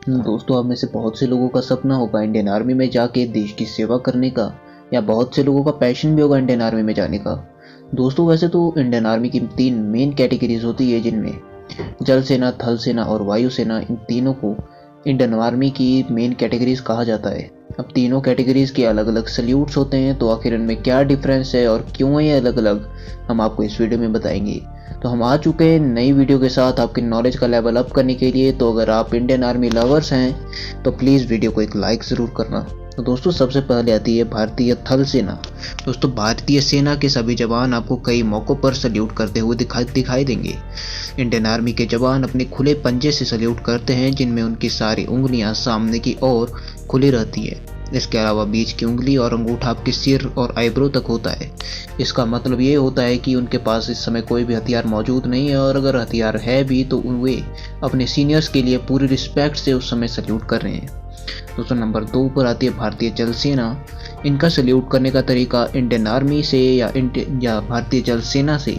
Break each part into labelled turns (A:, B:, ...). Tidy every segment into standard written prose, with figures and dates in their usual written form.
A: दोस्तों, आप में से बहुत से लोगों का सपना होगा इंडियन आर्मी में जाके देश की सेवा करने का, या बहुत से लोगों का पैशन भी होगा इंडियन आर्मी में जाने का। दोस्तों, वैसे तो इंडियन आर्मी की 3 मेन कैटेगरीज होती है, जिनमें जल सेना, थल सेना और वायु सेना, इन तीनों को इंडियन आर्मी की मेन कैटेगरीज कहा जाता है। अब तीनों कैटेगरीज के अलग अलग सल्यूट्स होते हैं, तो आखिर इनमें क्या डिफरेंस है और क्यों है ये अलग अलग, हम आपको इस वीडियो में बताएंगे। तो हम आ चुके हैं नई वीडियो के साथ आपके नॉलेज का लेवल अप करने के लिए। तो अगर आप इंडियन आर्मी लवर्स हैं तो प्लीज़ वीडियो को एक लाइक ज़रूर करना। तो दोस्तों, सबसे पहले आती है भारतीय थल सेना। दोस्तों, भारतीय सेना के सभी जवान आपको कई मौक़ों पर सल्यूट करते हुए दिखाई देंगे। इंडियन आर्मी के जवान अपने खुले पंजे से सल्यूट करते हैं, जिनमें उनकी सारी उंगलियां सामने की ओर खुली रहती है। इसके अलावा बीच की उंगली और अंगूठा आपके सिर और आईब्रो तक होता है। इसका मतलब ये होता है कि उनके पास इस समय कोई भी हथियार मौजूद नहीं है, और अगर हथियार है भी तो वे अपने सीनियर्स के लिए पूरी रिस्पेक्ट से उस समय सल्यूट कर रहे हैं। दोस्तों, नंबर 2 पर आती है भारतीय जल सेना। इनका सल्यूट करने का तरीका इंडियन आर्मी से या भारतीय जल सेना से,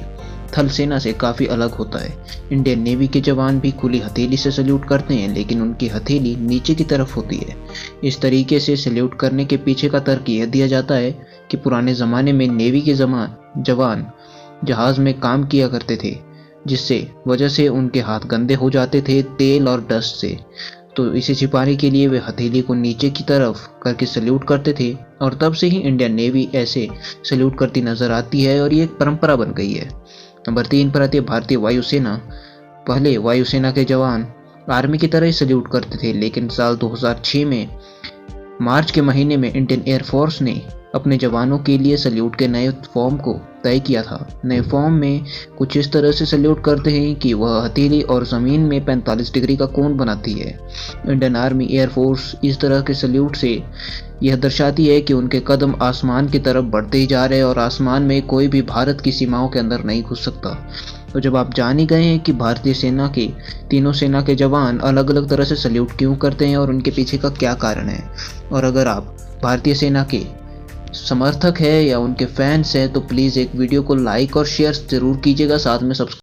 A: थल सेना से काफ़ी अलग होता है। इंडियन नेवी के जवान भी खुली हथेली से सल्यूट करते हैं, लेकिन उनकी हथेली नीचे की तरफ होती है। इस तरीके से सल्यूट करने के पीछे का तर्क यह दिया जाता है कि पुराने ज़माने में नेवी के जवान जहाज़ में काम किया करते थे, जिससे वजह से उनके हाथ गंदे हो जाते थे तेल और डस्ट से। तो इसे छिपाने के लिए वे हथेली को नीचे की तरफ करके सल्यूट करते थे, और तब से ही इंडियन नेवी ऐसे सल्यूट करती नज़र आती है और ये एक परंपरा बन गई है। नंबर 3 पर आती है भारतीय वायुसेना। पहले वायुसेना के जवान आर्मी की तरह ही सल्यूट करते थे, लेकिन साल 2006 में मार्च के महीने में इंडियन एयरफोर्स ने अपने जवानों के लिए सल्यूट के नए फॉर्म को तय किया था। नए फॉर्म में कुछ इस तरह से सल्यूट करते हैं कि वह हथेली और ज़मीन में 45 डिग्री का कोण बनाती है। इंडियन आर्मी एयरफोर्स इस तरह के सल्यूट से यह दर्शाती है कि उनके कदम आसमान की तरफ बढ़ते ही जा रहे हैं, और आसमान में कोई भी भारत की सीमाओं के अंदर नहीं घुस सकता। तो जब आप जान ही गए हैं कि भारतीय सेना के तीनों सेना के जवान अलग अलग तरह से सल्यूट क्यों करते हैं और उनके पीछे का क्या कारण है, और अगर आप भारतीय सेना के समर्थक है या उनके फैंस हैं, तो प्लीज़ एक वीडियो को लाइक और शेयर ज़रूर कीजिएगा, साथ में सब्सक्राइब